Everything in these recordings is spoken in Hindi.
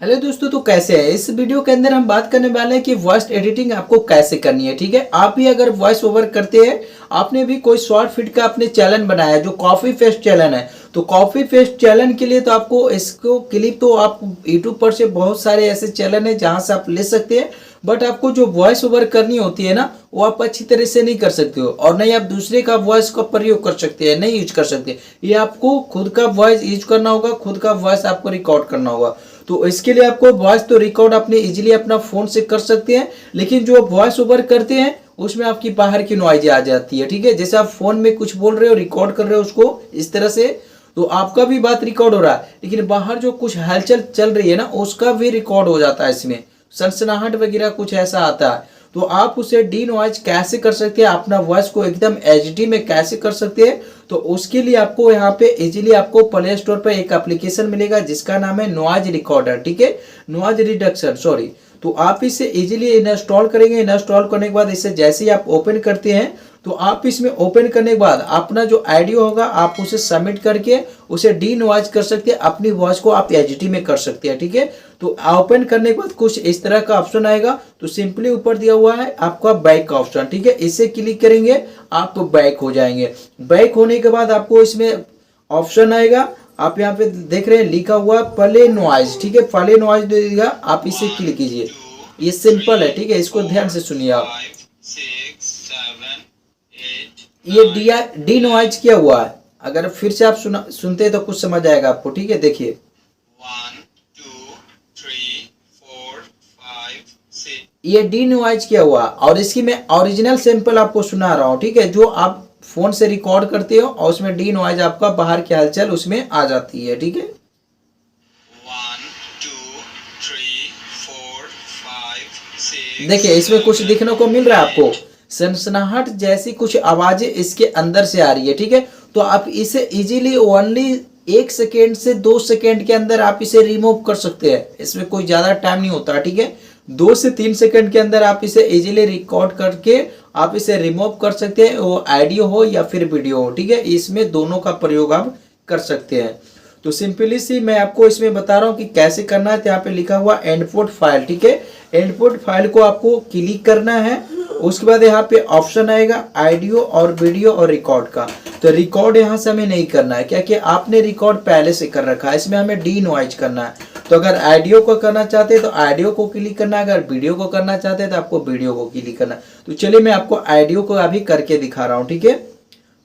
हेलो दोस्तों, तो कैसे है। इस वीडियो के अंदर हम बात करने वाले हैं कि वॉइस एडिटिंग आपको कैसे करनी है। ठीक है, आप भी अगर वॉइस ओवर करते हैं, आपने भी कोई शॉर्ट फिट का अपने चैनल बनाया है जो कॉफी फेस्ट चैनल है, तो कॉफी फेस्ट चैनल के लिए तो आपको इसको क्लिप तो आप यूट्यूब पर से बहुत सारे ऐसे चैनल हैं जहां से आप ले सकते हैं। बट आपको जो वॉइस ओवर करनी होती है ना, वो आप अच्छी तरह से नहीं कर सकते हो, और नहीं आप दूसरे का वॉइस का प्रयोग कर सकते हैं, नहीं यूज कर सकते। ये आपको खुद का वॉइस यूज करना होगा, खुद का वॉइस आपको रिकॉर्ड करना होगा। तो इसके लिए आपको वॉइस तो रिकॉर्ड अपने इजीली अपना फोन से कर सकते हैं, लेकिन जो वॉइस ओवर करते हैं उसमें आपकी बाहर की नॉइज आ जाती है। ठीक है, जैसे आप फोन में कुछ बोल रहे हो, रिकॉर्ड कर रहे हो उसको इस तरह से, तो आपका भी बात रिकॉर्ड हो रहा है, लेकिन बाहर जो कुछ हलचल चल रही है ना, उसका भी रिकॉर्ड हो जाता है। इसमें सनसनाहट वगैरह कुछ ऐसा आता है। तो आप उसे डी नॉइज कैसे कर सकते हैं, अपना वॉइस को एकदम एचडी में कैसे कर सकते हैं, तो उसके लिए आपको यहाँ पे इजीली आपको प्ले स्टोर पर एक एप्लीकेशन मिलेगा जिसका नाम है नॉइज रिकॉर्डर। ठीक है, नॉइज रिडक्शन, सॉरी। तो आप इसे इजीली इंस्टॉल करेंगे। इंस्टॉल करने के बाद इसे जैसे ही आप ओपन करते हैं, तो आप इसमें ओपन करने के बाद अपना जो ऑडियो होगा आप उसे सबमिट करके उसे डी नॉइज कर सकते हैं, अपनी वॉइस को आप एचडी में कर सकते हैं। ठीक है, तो ओपन करने के बाद कुछ इस तरह का ऑप्शन आएगा। तो सिंपली ऊपर दिया हुआ है आपका बैक का ऑप्शन। ठीक है, इसे क्लिक करेंगे आप तो बैक हो जाएंगे। बैक होने के बाद आपको इसमें ऑप्शन आएगा, आप यहाँ पे देख रहे हैं लिखा हुआ प्ले नॉइज। ठीक है, प्ले नॉइज देगा, आप इसे क्लिक कीजिए। ये सिंपल है। ठीक है, इसको ध्यान से सुनिए आप। ये डी नॉइज किया हुआ है। अगर फिर से आप सुनते हैं तो कुछ समझ आएगा आपको। ठीक है, देखिए 1 2 3 4 5 6। ये डी नॉइज किया हुआ, और इसकी मैं ओरिजिनल सैंपल आपको सुना रहा हूँ। ठीक है, जो आप फोन से रिकॉर्ड करते हो और उसमें डी नॉइज आपका बाहर की हलचल उसमें आ जाती है। ठीक है, 1 2 3 4 5 6। देखिए इसमें कुछ दिखने को मिल रहा है आपको, सनसनाहट जैसी कुछ आवाजें इसके अंदर से आ रही है। ठीक है, तो आप इसे इजीली ओनली 1 सेकेंड से 2 सेकेंड के अंदर आप इसे रिमूव कर सकते हैं। इसमें कोई ज्यादा टाइम नहीं होता। ठीक है, 2 से 3 सेकेंड के अंदर आप इसे इजीली रिकॉर्ड करके आप इसे रिमूव कर सकते हैं, वो ऑडियो हो या फिर वीडियो हो। ठीक है, इसमें दोनों का प्रयोग आप कर सकते हैं। तो सिंपली सी मैं आपको इसमें बता रहा हूँ कि कैसे करना है। तो यहाँ पे लिखा हुआ एंडपोर्ट फाइल। ठीक है, एंडपोर्ट फाइल को आपको क्लिक करना है। उसके बाद यहाँ पे ऑप्शन आएगा ऑडियो और वीडियो और रिकॉर्ड का। तो रिकॉर्ड यहाँ से हमें नहीं करना है, क्या कि आपने रिकॉर्ड पहले से कर रखा है। इसमें हमें डी नॉइज करना है। तो अगर ऑडियो को करना चाहते हैं तो ऑडियो को क्लिक करना है, अगर वीडियो को करना चाहते हैं तो आपको वीडियो को क्लिक करना है। तो चलिए मैं आपको ऑडियो को अभी करके दिखा रहा हूँ। ठीक है,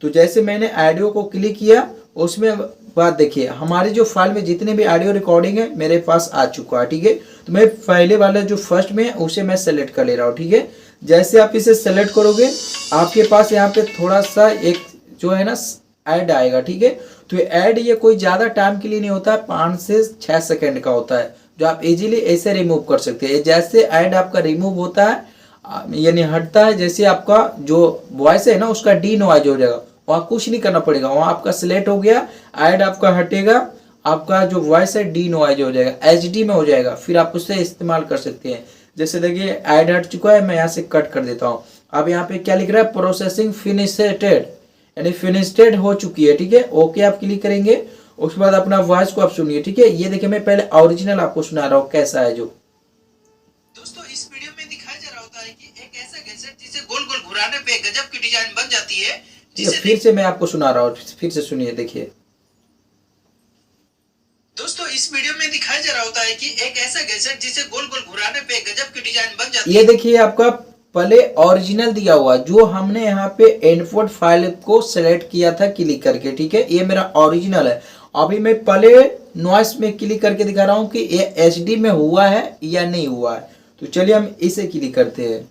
तो जैसे मैंने ऑडियो को क्लिक किया, उसमें बात देखिए हमारी जो फाइल में जितने भी ऑडियो रिकॉर्डिंग है मेरे पास आ चुका है। ठीक है, तो मैं पहले वाला जो फर्स्ट में है उसे मैं सेलेक्ट कर ले रहा हूँ। ठीक है, जैसे आप इसे सेलेक्ट करोगे आपके पास यहाँ पे थोड़ा सा एक जो है ना ऐड आएगा। ठीक है, तो ऐड ये कोई ज़्यादा टाइम के लिए नहीं होता है, 5 से 6 सेकेंड का होता है, जो आप इजीली ऐसे रिमूव कर सकते हैं। जैसे ऐड आपका रिमूव होता है यानी हटता है, जैसे आपका जो वॉइस है ना उसका डी नॉइज हो जाएगा। वहाँ कुछ नहीं करना पड़ेगा, वहाँ आपका सिलेक्ट हो गया, ऐड आपका हटेगा, आपका जो वॉइस है डी नॉइज हो जाएगा, एचडी में हो जाएगा, फिर आप उससे इस्तेमाल कर सकते हैं। जैसे देखिए ऐड हट चुका है, मैं यहाँ से कट कर देता हूँ। अब यहाँ पे क्या लिख रहा है, प्रोसेसिंग फिनिशेड, यानी फिनिशेड हो चुकी है। ठीक है, ओके आप क्लिक करेंगे। उसके बाद अपना वॉइस को आप सुनिए। ठीक है, ये देखिए मैं पहले ओरिजिनल आपको सुना रहा हूँ कैसा है। जो दोस्तों इस वीडियो में दिखाया जा रहा होता है कि एक ऐसा गैजेट जिसे गोल गोल घुराने पे गजब की डिजाइन बन जाती है, जिसे फिर से मैं आपको सुना रहा हूँ, फिर से सुनिए। देखिए दोस्तों इस वीडियो में दिखाया जा रहा होता है कि एक ऐसा गैजेट जिसे गोल गोल घुराने पे गजब की डिजाइन बन जाती है। ये देखिए आपका पहले ओरिजिनल दिया हुआ, जो हमने यहाँ पे एनपोर्ट फाइल को सेलेक्ट किया था क्लिक करके। ठीक है, ये मेरा ओरिजिनल है। अभी मैं पहले नॉइस में क्लिक करके दिखा रहा हूँ कि ये एचडी में हुआ है या नहीं हुआ है। तो चलिए हम इसे क्लिक करते हैं।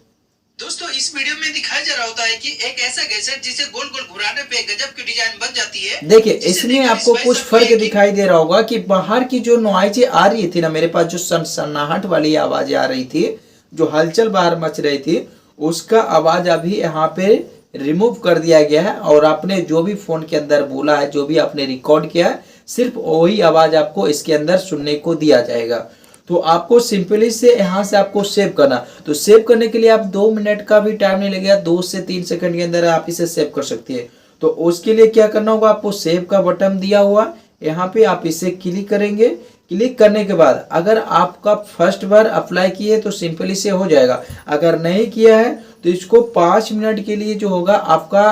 दोस्तों इस वीडियो में दिखाया जा रहा होता है कि एक ऐसा गैजेट जिसे गोल गोल घुराने पे गजब की डिजाइन बन जाती है। देखिए इसमें आपको कुछ फर्क दिखाई दे रहा होगा कि बाहर की जो नॉइजें आ रही थी ना, मेरे पास जो सनसनाहट वाली आवाजें आ रही थी, जो हलचल बाहर मच रही थी, उसका आवाज अभी यहाँ पे रिमूव कर दिया गया है। और आपने जो भी फोन के अंदर बोला है, जो भी आपने रिकॉर्ड किया है, सिर्फ वही आवाज आपको इसके अंदर सुनने को दिया जाएगा। तो आपको सिंपली से यहाँ से आपको सेव करना। तो सेव करने के लिए आप 2 मिनट का भी टाइम नहीं लगेगा, 2 से 3 सेकंड के अंदर आप इसे सेव कर सकते हैं। तो उसके लिए क्या करना होगा, आपको सेव का बटन दिया हुआ यहाँ पे आप इसे क्लिक करेंगे। क्लिक करने के बाद अगर आपका फर्स्ट बार अप्लाई किए तो सिंपली से हो जाएगा, अगर नहीं किया है तो इसको 5 मिनट के लिए जो होगा आपका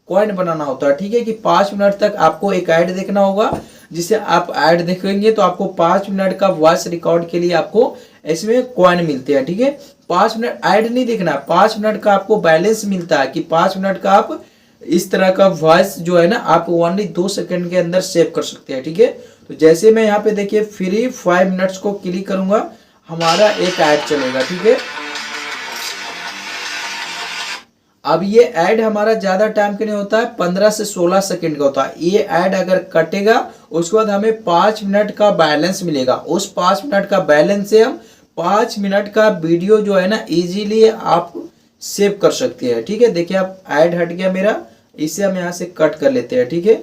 कॉइन बनाना होता है, ठीक है। कि 5 मिनट तक आपको एक ऐड देखना होगा, जिसे आप ऐड देखेंगे तो आपको 5 मिनट का वॉइस रिकॉर्ड के लिए आपको इसमें कॉइन मिलते हैं, ठीक है। 5 मिनट ऐड नहीं देखना, 5 मिनट का आपको बैलेंस मिलता है कि 5 मिनट का आप इस तरह का वॉइस जो है ना आप ओनली 2 सेकंड के अंदर सेव कर सकते हैं, ठीक है। तो जैसे मैं यहाँ पे देखिए फ्री 5 मिनट्स को क्लिक करूंगा, हमारा एक ऐड चलेगा, ठीक है। अब ये ऐड हमारा ज्यादा टाइम के नहीं होता है, 15 से 16 सेकंड का होता है। ये ऐड अगर कटेगा उसके बाद हमें 5 मिनट का बैलेंस मिलेगा, उस 5 मिनट का बैलेंस से हम 5 मिनट का वीडियो जो है ना इजीली आप सेव कर सकते हैं, ठीक है। देखिए आप ऐड हट गया मेरा, इसे हम यहाँ से कट कर लेते हैं, ठीक है।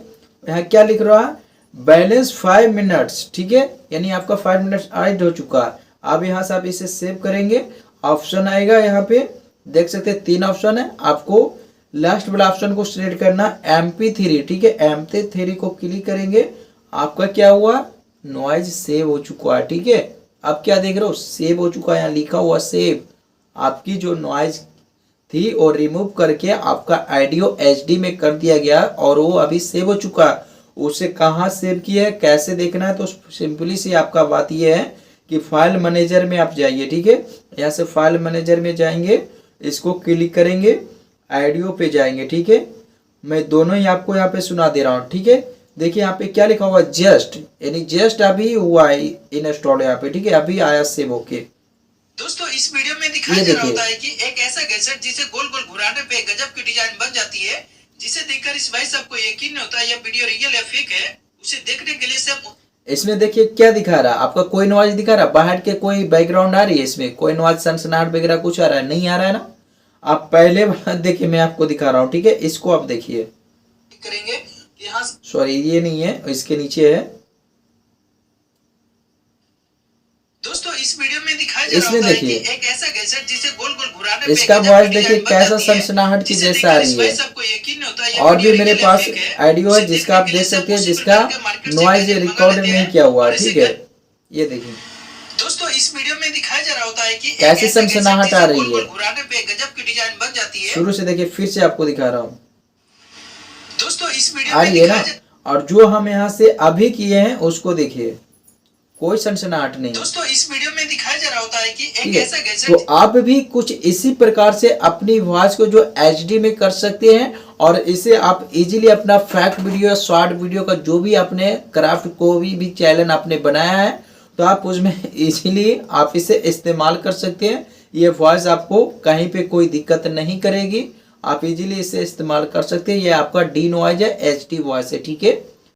यहाँ क्या लिख रहा है, बैलेंस 5 मिनट्स, ठीक है, यानी आपका 5 मिनट्स ऐड हो चुका है। अब यहाँ से आप इसे सेव करेंगे, ऑप्शन आएगा, यहाँ पे देख सकते हैं 3 ऑप्शन है, आपको लास्ट वाला ऑप्शन को सिलेक्ट करना MP3, ठीक है। MP3 को क्लिक करेंगे, आपका क्या हुआ, नॉइज सेव हो चुका है, ठीक है। अब क्या देख रहे हो, सेव हो चुका है, यहाँ लिखा हुआ सेव। आपकी जो नॉइज थी और रिमूव करके आपका ऑडियो HD में कर दिया गया और वो अभी सेव हो चुका है। उसे कहाँ सेव किया है, कैसे देखना है, तो सिंपली से आपका बात ये है कि फाइल मैनेजर में आप जाइए, ठीक है। यहाँ से फाइल मैनेजर में जाएंगे, इसको क्लिक करेंगे, ऑडियो पे जाएंगे, ठीक है। मैं दोनों ही आपको यहाँ पे सुना दे रहा हूँ, ठीक है। देखिए यहाँ पे क्या लिखा हुआ, जस्ट, यानी जस्ट अभी हुआ है इंस्टॉल यहाँ पे, ठीक है, अभी आया सेव होके। दोस्तों इस वीडियो में दिखाया जा रहा होता है कि एक ऐसा गैजेट जिसे गोल गोल घुराने पे गजब की डिजाइन बन जाती है, जिसे देखकर इस भाई साहब को यकीन नहीं होता यह वीडियो रियल या फेक है। उसे देखने के लिए सिर्फ इसमें देखिए क्या दिखा रहा है, आपका कोई नॉइज दिखा रहा है, बाहर के कोई बैकग्राउंड आ रही है, इसमें कोई नॉइज सनसनाहट वगैरह कुछ आ रहा है, नहीं आ रहा है ना। आप पहले देखिए मैं आपको दिखा रहा हूँ, ठीक है। इसको आप देखिए, करेंगे यहाँ, सॉरी ये नहीं है, इसके नीचे है। दोस्तों इस वीडियो में दिखाया जा रहा इसमें होता है देखिए कि एक ऐसा गैजेट जिसे गोल गोल घुराने पे इसका गजब वॉइस की देखिए डिजाइन बन कैसा जाती है, सनसनाहट की जिसे जैसा आ देखकर रही इस भाई है। साहब को यकीन नहीं होता यह और भी वीडियो मेरे रियल या पास फेक है। ऑडियो है उसे जिसका आप देखने के देख लिए सकते हैं, सब जिसका कुछ मार्केट से नॉइज गैजेट रिकॉर्ड मंगा लेते नहीं हैं किया हुआ और है, इसे ठीक है। ये देखिए दोस्तों इस वीडियो में दिखाया जा रहा होता है कि एक कैसे ऐसा गैजेट सनसनाहट आ जिसे रही गोल गोल है। घुराने पे गजब की डिजाइन बन जाती है। शुरू से देखिए, फिर से आपको दिखा रहा हूँ, दोस्तों इस वीडियो आ में रही है ना। दिखाया और जो हम यहाँ से अभी किए हैं उसको देखिए, कोई सनसनाहट नहीं, दोस्तों इस वीडियो में दिखाया जा रहा होता है कि ठीक एक है। ऐसा तो गैजेट आप भी कुछ इसी प्रकार से अपनी वॉइस को जो HD में कर सकते हैं और इसे आप इजीली अपना फैक्ट वीडियो, शॉर्ट वीडियो का जो भी आपने क्राफ्ट को भी चैनल आपने बनाया है तो आप उसमें इजीली आप इसे इस्तेमाल कर सकते हैं। ये वॉइस आपको कहीं पे कोई दिक्कत नहीं करेगी, आप इजीली इसे इस्तेमाल कर सकते हैं। ये आपका डी नॉइज है, HD वॉइस है, ठीक है।